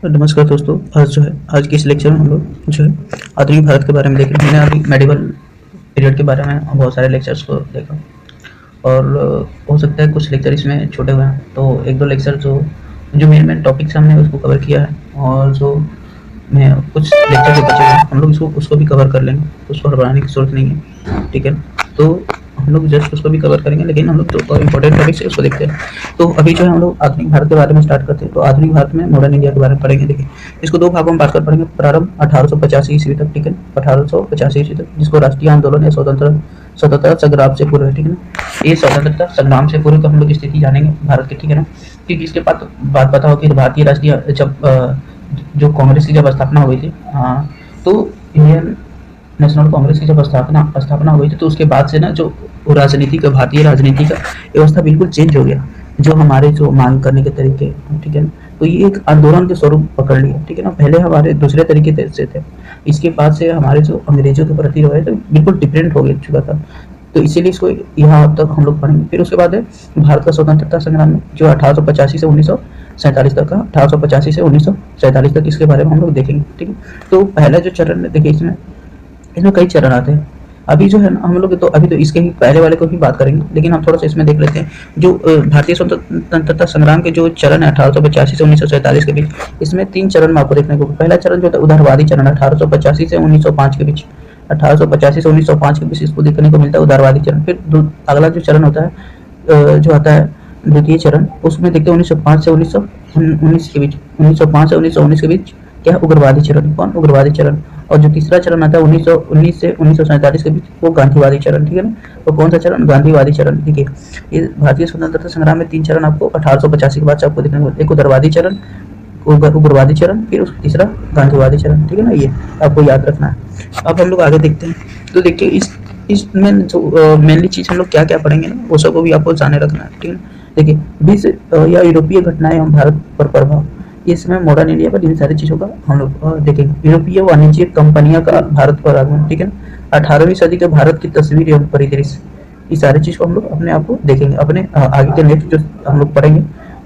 नमस्कार दोस्तों। आज के इस लेक्चर में हम लोग जो है आधुनिक भारत के बारे में देखेंगे। हमने अभी मेडिवल पीरियड के बारे में बहुत सारे लेक्चर्स को देखा और हो सकता है कुछ लेक्चर इसमें छूटे हुए हैं, तो एक दो लेक्चर जो जो मेन मेन टॉपिक्स हमने उसको कवर किया है और जो मैं कुछ लेक्चर जो बचे हैं हम लोग उसको भी कवर कर लेंगे, उसको बढ़ाने की जरूरत नहीं है। ठीक है, तो हम लोग जस्ट उसको भी कवर करेंगे, लेकिन हम लोग जो इंपॉर्टेंट टॉपिक्स है उसको देखते हैं। तो अभी जो है हम लोग आधुनिक भारत के बारे में स्टार्ट करते हैं। तो आधुनिक भारत में मॉडर्न इंडिया के बारे में पढ़ेंगे। देखिए, इसको दो भागों में बांट कर पढ़ेंगे। प्रारंभ 1885 ईस्वी तक, ठीक है, 1885 ईस्वी तक, जिसको राष्ट्रीय आंदोलन या स्वतंत्रता संग्राम से पूर्व है। ठीक है ना, ये स्वतंत्रता संग्राम से पूर्व का हम लोग स्थिति जानेंगे भारत की। ठीक है ना, क्योंकि इसके बाद बात पता हो कि भारतीय राष्ट्रीय जब जो कांग्रेस की जब स्थापना हुई थी, तो इंडियन नेशनल कांग्रेस की जब स्थापना हुई थी, तो उसके बाद से ना जो राजनीति का भारतीय राजनीति का व्यवस्था बिल्कुल चेंज हो गया। जो हमारे जो मांग करने के तरीके, ठीक है ना, तो ये एक आंदोलन के स्वरूप पकड़ लिया। ठीक है ना, पहले हमारे दूसरे तरीके से थे, इसके बाद से हमारे जो अंग्रेजों के प्रति रवैया तो बिल्कुल डिफरेंट हो गया चुका था। तो इसीलिए इसको यहाँ तक हम लोग पढ़ेंगे। फिर उसके बाद है भारत का स्वतंत्रता संग्राम में, जो 1885 से 1947 तक का, 1885 से 1947 तक, इसके बारे में हम लोग देखेंगे। ठीक है, तो पहला जो चरण देखिए, इसमें इसमें कई चरण आते हैं। अभी जो है ना हम लोग तो अभी तो इसके ही पहले वाले को ही बात करेंगे, लेकिन हम थोड़ा सा इसमें देख लेते हैं जो भारतीय स्वतंत्रता संग्राम के जो चरण है 1885 से 1947 के बीच, इसमें तीन चरण में आपको देखने को। पहला चरण जो था उदारवादी चरण, 1885 से 1905 के बीच, 1885 से 1905 के बीच इसको देखने को मिलता है उदारवादी चरण। फिर अगला जो चरण होता है जो आता है द्वितीय चरण, उसमें देखते हैं 1905 से 1919 के बीच, 1905 से 1919 के बीच क्या उग्रवादी चरण। कौन? उग्रवादी चरण। और जो तीसरा चरण आता है 1919 से 1947 के बीच, वो गांधीवादी चरण। ठीक है ना, तो कौन सा चरण? गांधीवादी चरण। ठीक है, ये भारतीय स्वतंत्रता संग्राम में तीन चरण आपको 1885 के बाद से आपको देखने को, एक उदारवादी चरण, उग्रवादी चरण, फिर उसका तीसरा गांधीवादी चरण। ठीक है ना, ये आपको याद रखना है। अब हम लोग आगे देखते हैं। तो देखिए इसमें जो मेनली चीज हम लोग क्या क्या पढ़ेंगे ना, वो सबको भी आपको जाने रखना है। ठीक है, देखिए विश्व या यूरोपीय घटनाएं एवं भारत पर प्रभाव, इसमें मॉडर्न इंडिया पर इन सारी चीजों का हम लोग देखेंगे। यूरोपीय वाणिज्यिक कंपनियों का भारत पर आगमन, ठीक है ना, 18वीं सदी के भारत की तस्वीर एवं परिदृश्य, इस सारी चीज को हम लोग अपने आप को देखेंगे। अपने आगे के नेक्स्ट जो हम लोग पढ़ेंगे,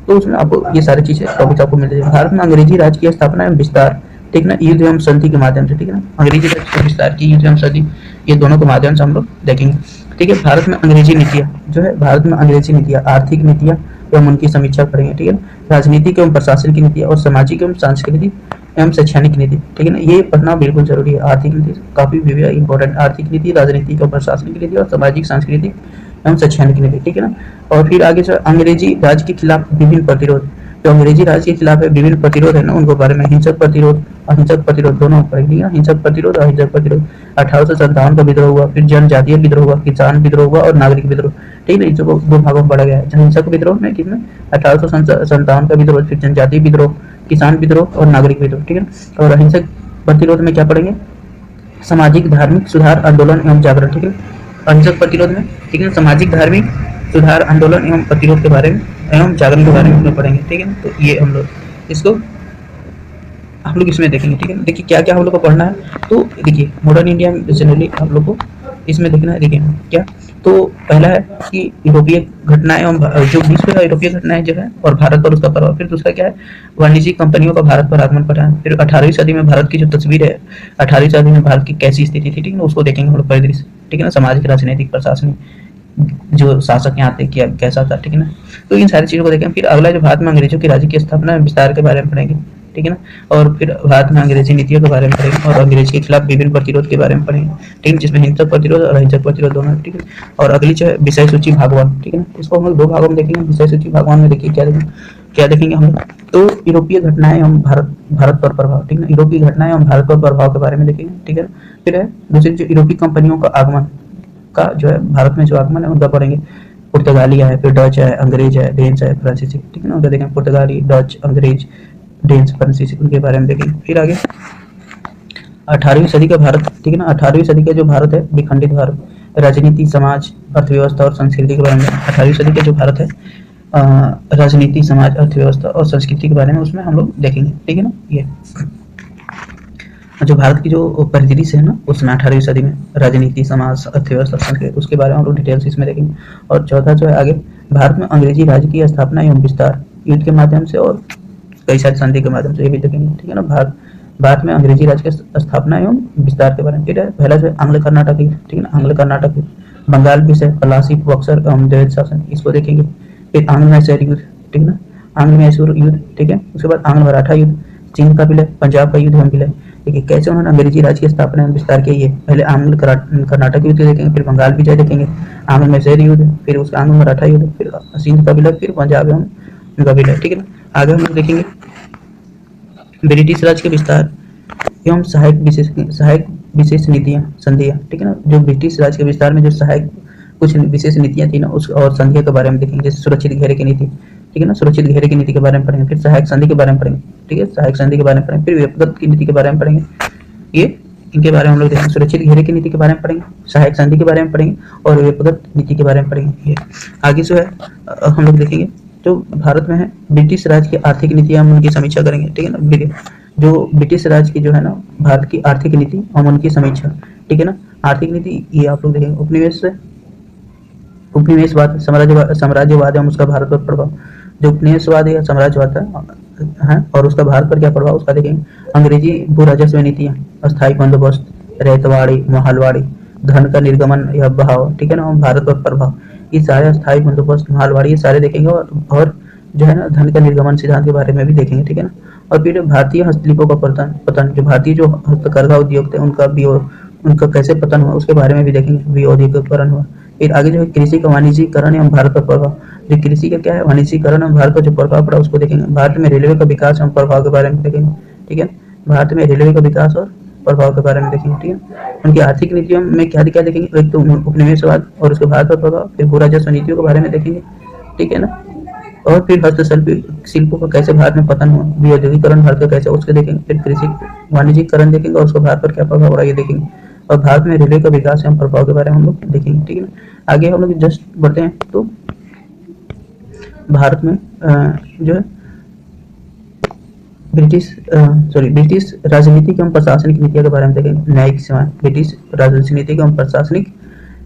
तो उसमें आपको ये सारी चीजें टॉपिक आपको मिल जाएगा। भारत में अंग्रेजी राज की स्थापना एवं विस्तार, ठीक ना, युद्ध एवं संधि के माध्यम से, ठीक है ना, अंग्रेजी राज के विस्तार की, युद्ध एवं संधि, ये दोनों के माध्यम से हम लोग देखेंगे। ठीक है, भारत में अंग्रेजी नीतियाँ जो है, भारत में अंग्रेजी नीतियाँ, आर्थिक नीतियाँ एवं उनकी समीक्षा करेंगे। ठीक है ना, राजनीतिक एवं प्रशासन की नीतियाँ और सामाजिक एवं सांस्कृतिक एवं शैक्षणिक नीति, ठीक है ना, ये पढ़ना बिल्कुल जरूरी है। आर्थिक नीति काफी इंपॉर्टेंट, आर्थिक नीति, राजनीतिक और प्रशासनिक नीति और सामाजिक सांस्कृतिक एवं शैक्षणिक नीति, ठीक है ना। और फिर आगे से अंग्रेजी राज के खिलाफ विभिन्न प्रतिरोध, जो अंग्रेजी राज के खिलाफ है विभिन्न प्रतिरोध है ना, उनको बारे में, हिंसक प्रतिरोध, अहिंसक प्रतिरोध दोनों पढ़ेंगे। हिंसक प्रतिरोध और अहिंसक प्रतिरोध, 1857 का विद्रोह हुआ, फिर जनजातीय विद्रोह हुआ, किसान विद्रोह हुआ और नागरिक विद्रोह, ठीक है, इन सबको दो भागों में बांटा गया है। हिंसक विद्रोह में किसमें? 1857 का विद्रोह, फिर जनजातीय विद्रोह, किसान विद्रोह और नागरिक विद्रोह, ठीक है। और अहिंसक प्रतिरोध में क्या पढ़ेंगे? सामाजिक धार्मिक सुधार आंदोलन एवं जागरण, ठीक है। अहिंसक प्रतिरोध में, ठीक है, सामाजिक धार्मिक सुधार आंदोलन एवं प्रतिरोध के बारे में एवं जागरण के बारे में पढ़ेंगे। ठीक है ना, तो ये हम लोग इसको हम लोग इसमें देखेंगे। ठीक है ना, देखिए क्या क्या हम लोग को पढ़ना है। तो देखिए मॉडर्न इंडिया में जनरली हम लोग को इसमें देखना है। देखिए क्या, तो पहला है कि यूरोपीय घटनाएं एवं जो विश्व का यूरोपीय घटनाएं जो है और भारत पर उसका प्रभाव। फिर दूसरा क्या है? वाणिज्यिक कंपनियों का भारत पर आगमन पड़ा है। फिर 18वीं सदी में भारत की जो तस्वीर है, 18वीं सदी में भारत की कैसी स्थिति थी, ठीक है ना, उसको देखेंगे हम लोग परिदृश्य, ठीक है ना, सामाजिक, राजनीतिक, प्रशासनिक, जो शासक यहाँ थे क्या कैसा था, ठीक है ना। तो इन सारी चीजों को देखें। फिर अगला जो भारत में अंग्रेजों की राज्य की स्थापना विस्तार के बारे में पढ़ेंगे, ठीक है ना। और फिर भारत में अंग्रेजी नीतियों के बारे में पढ़ेंगे और अंग्रेज के खिलाफ विभिन्न प्रतिरोध के बारे में पढ़ेंगे, ठीक है, जिसमें हिंसक प्रतिरोध और अहिंसक प्रतिरोध दोनों, ठीक है। और अगली जो है विषय सूची भागवान, ठीक है ना, इसको हम लोग दो भागों में देखेंगे। विषय सूची भागवान में देखिए क्या देखेंगे हम लोग, तो यूरोपीय घटनाएं एवं भारत पर प्रभाव, ठीक है, यूरोपीय घटनाएं एवं भारत पर प्रभाव के बारे में देखेंगे, ठीक है। फिर है दूसरी जो यूरोपीय कंपनियों का आगमन का जो है, भारत में जो आगमन है उनका पढ़ेंगे। पुर्तगाली है, फिर डच है, अंग्रेज है, डेन्स है, फ्रांसीसी, ठीक है ना, उनका देखेंगे। पुर्तगाली, डच, अंग्रेज, डेन्स, फ्रांसीसी, उनके बारे में देखेंगे। फिर आगे 18वीं सदी का भारत, ठीक है ना, 18वीं सदी का जो भारत है, विखंडित भारत, राजनीति, समाज, अर्थव्यवस्था और संस्कृति के बारे में। 18वीं सदी का जो भारत है, राजनीति, समाज, अर्थव्यवस्था और संस्कृति के बारे में उसमें हम लोग देखेंगे, ठीक है ना। ये जो भारत की जो परिदृश्य है ना, उसमें 18वीं सदी में राजनीति, समाज, अर्थव्यवस्था, संस्कृति, उसके बारे में हम लोग डिटेल्स इसमें देखेंगे। और चौथा जो है आगे, भारत में अंग्रेजी राज्य की स्थापना एवं विस्तार, युद्ध के माध्यम से और कई सारी संधि के माध्यम से, ये भी देखेंगे, ठीक है ना। भारत में अंग्रेजी राज की स्थापना एवं विस्तार के बारे में, ठीक है। पहला जो है आंग्ल कर्नाटक युद्ध, ठीक है ना, आंग्ल कर्नाटक युद्ध, बंगाल विषय, पलासी, बक्सर एवं देवध शासन, इसको देखेंगे। फिर आंग्ल मैसूर युद्ध, ठीक है ना, आंग्ल मैसूर युद्ध, ठीक है। उसके बाद आंग्ल मराठा युद्ध, सिंध का विलय, पंजाब का युद्ध एवं विलय, ठीक है। कैसे उन्होंने अंग्रेजी राज की स्थापना एवं विस्तार किया, ये पहले आंग्ल कर्नाटक युद्ध देखेंगे, फिर बंगाल विजय देखेंगे, आंग्ल मैसूर युद्ध, फिर उसका आंग्ल मराठा युद्ध, फिर सिंध का विलय, फिर पंजाब एवं उनका विलय, ठीक है ना। आगे हम लोग देखेंगे ब्रिटिश राज के विस्तार एवं सहायक विशेष नीतियां, संधियां, ठीक है ना। जो ब्रिटिश राज के विस्तार में जो सहायक कुछ विशेष नीतियां थी ना, उस और संधियों के बारे में देखेंगे। जैसे सुरक्षित घेरे की नीति, ठीक है ना, सुरक्षित घेरे की नीति के बारे में पढ़ेंगे। फिर सहायक संधि के बारे में पढ़ेंगे, ठीक है, सहायक संधि के बारे में पढ़ेंगे। फिर व्यक्तिगत की नीति के बारे में पढ़ेंगे। ये इनके बारे में हम लोग देखेंगे। सुरक्षित घेरे की नीति के बारे में पढ़ेंगे, सहायक संधि के बारे में पढ़ेंगे और व्यक्तिगत नीति के बारे में पढ़ेंगे। ये आगे जो है हम लोग देखेंगे जो भारत में है ब्रिटिश राज की आर्थिक नीतियां, हम उनकी समीक्षा करेंगे, ठीक है ना। जो ब्रिटिश राज की जो है ना भारत की आर्थिक नीति, हम उनकी समीक्षा, ठीक है ना। आर्थिक नीति ये आप लोग देखेंगे। उपनिवेशवाद, साम्राज्यवाद एवं उसका भारत पर प्रभाव। जो उपनिवेशवाद या साम्राज्यवाद है और उसका भारत पर क्या प्रभाव, उसका देखेंगे। अंग्रेजी भू राजस्व नीतियां, अस्थायी बंदोबस्त, रैयतवाड़ी, महलवाड़ी, धन का निर्गमन या बहाव, ठीक है ना, भारत पर प्रभाव। ये सारे अस्थायी बंदोबस्त, महलवाड़ी, ये सारे देखेंगे। और जो है ना धन का निर्गमन सिद्धांत के बारे में भी देखेंगे, ठीक है ना। और फिर भारतीय हस्तशिल्पों का पतन, जो भारतीय जो हस्तकरघा उद्योग थे उनका कैसे पतन हुआ, उसके बारे में भी देखेंगे, विऔद्योगिकरण हुआ। फिर आगे जो है कृषि का वाणिज्यीकरण एवं भारत पर प्रभाव, जो कृषि का क्या है, वाणिज्यीकरण एवं भारत पर जो प्रभाव पड़ा उसको देखेंगे। भारत में रेलवे का विकास एवं प्रभाव के बारे में देखेंगे, ठीक है। भारत में रेलवे का विकास और प्रभाव के बारे में देखेंगे, ठीक है। उनकी आर्थिक नीतियों में क्या क्या देखेंगे, एक तो उपनिवेशवाद और उसके भारत पर प्रभाव, फिर भू राजस्व नीतियों के बारे में देखेंगे, ठीक है ना। और फिर शिल्पों का कैसे भारत में पतन हुआ, विऔद्योगिकरण भारत का कैसे, उसके देखेंगे। फिर कृषि वाणिज्यीकरण देखेंगे और उसका भारत पर क्या प्रभाव पड़ा, ये देखेंगे। और भारत में रेलवे का विकास एवं प्रभाव के बारे में हम लोग देखेंगे, ठीक है ना। आगे हम लोग जस्ट बढ़ते हैं तो भारत में जो है ब्रिटिश राजनीतिक एवं प्रशासनिक नीतियों के बारे में देखेंगे। न्यायिक सेवाएं, ब्रिटिश राजनीतिक एवं प्रशासनिक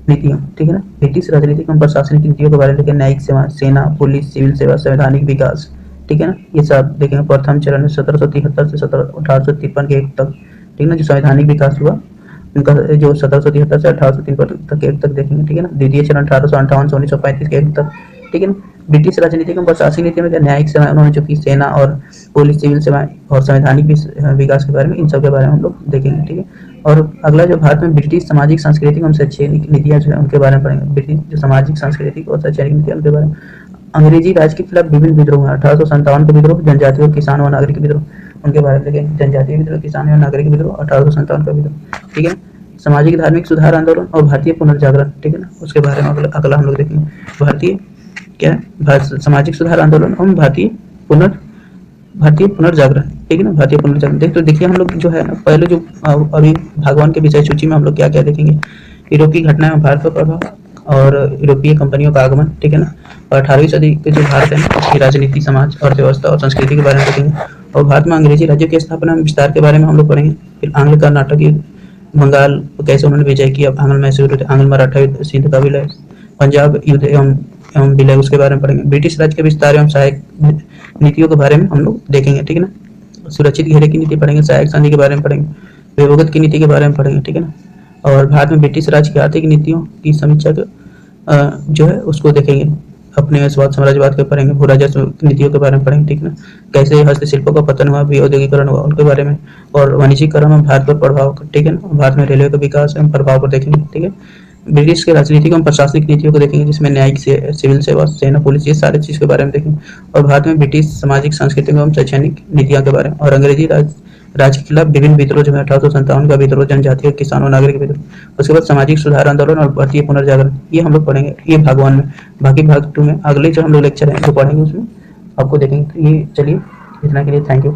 नीतियों, ठीक है ना। ब्रिटिश राजनीतिक एवं प्रशासनिक नीतियों के बारे में देखेंगे। न्यायिक सेवा, सेना, पुलिस, सिविल सेवा, संवैधानिक विकास, ठीक है ना, ये सब देखेंगे। प्रथम चरण में 1773 से 1853 के एक तक, ठीक है ना, जो संवैधानिक विकास हुआ उनका, जो 1773 से 1853 तक एक तक देखेंगे, ठीक है ना। द्वितीय चरण 1858 से 1935 के एक तक, ठीक है ना। ब्रिटिश राजनीतिक एवं प्रशासनिक नीति में क्या, न्यायिक सेवा, उन्होंने जो की सेना और पुलिस, सिविल सेवाएं और संवैधानिक विकास के बारे में, इन सब के बारे में हम लोग देखेंगे, ठीक है। और अगला जो भारत में ब्रिटिश सामाजिक सांस्कृतिक एवं शैक्षणिक नीतियां जो है उनके बारे में पढ़ेंगे। ब्रिटिश जो सामाजिक सांस्कृतिक और शैक्षणिक नीतियां उनके बारे में। अंग्रेजी राज के खिलाफ विभिन्न विद्रोह, 1857 का विद्रोह, जनजातीय किसान व नागरिक विद्रोह, उनके बारे में देखेंगे। जनजातीय विद्रोह, किसान एवं नागरिक विद्रोह, 1857 का विद्रोह, ठीक है। सामाजिक धार्मिक सुधार आंदोलन और भारतीय पुनर्जागरण, ठीक है ना, उसके बारे में अगला हम लोग देखेंगे। भारतीय क्या है, सामाजिक सुधार आंदोलन और भारतीय पुनर्जागरण, ठीक है ना, भारतीय पुनर्जागरण। देखिए हम लोग जो है ना पहले जो अभी भगवान के विषय सूची में हम लोग क्या क्या देखेंगे। यूरोपीय घटनाएं, भारत पर प्रभाव और यूरोपीय कंपनियों का आगमन, ठीक है ना। और 18वीं सदी के जो भारत है उसकी राजनीति, समाज, अर्थव्यवस्था और संस्कृति के बारे में देखेंगे। और भारत में अंग्रेजी राज्य की स्थापना विस्तार के बारे में हम लोग पढ़ेंगे। फिर आंग्ल कर्नाटक युद्ध, बंगाल कैसे उन्होंने विजय किया, आंग्ल मैसूर, आंग्ल मराठा युद्ध, सिंध का विलय, पंजाब युद्ध एवं विलय, उसके बारे में पढ़ेंगे। ब्रिटिश राज्य के विस्तार एवं सहायक नीतियों के बारे में हम लोग देखेंगे, ठीक है ना। सुरक्षित घेरे की नीति पढ़ेंगे, सहायक संधि के बारे में पढ़ेंगे, व्यवगत की नीति के बारे में पढ़ेंगे, ठीक है ना। और भारत में ब्रिटिश राज्य की आर्थिक नीतियों की समीक्षा जो है उसको देखेंगे। उपनिवेशवाद, साम्राज्यवाद के पढ़ेंगे, भू राजस्व नीतियों के बारे में पढ़ेंगे, ठीक है ना। कैसे हस्तशिल्पों का पतन हुआ, विऔद्योगिकरण हुआ, उनके बारे में। और वाणिज्यीकरण में भारत पर प्रभाव, ठीक है ना। भारत में रेलवे का विकास एवं प्रभाव पर देखेंगे, ठीक है। ब्रिटिश के राजनीतिक एवं प्रशासनिक नीतियों को देखेंगे, जिसमें न्यायिक, सिविल सेवा, सेना, पुलिस, ये सारे चीज के बारे में देखेंगे। और भारत में ब्रिटिश सामाजिक, सांस्कृतिक एवं शैक्षणिक नीतियों के बारे में। और अंग्रेजी राज्य के खिलाफ विभिन्न विद्रोह, जो है 1857 का विद्रोह, जनजातीय, किसान और नागरिक विद्रोह, उसके बाद सामाजिक सुधार आंदोलन और भारतीय पुनर्जागरण, ये हम लोग पढ़ेंगे। ये भाग 1 में। बाकी भाग 2 में अगले जो हम लोग लेक्चर है जो पढ़ेंगे उसमें आपको देखेंगे। तो ये चलिए इतना के लिए थैंक यू।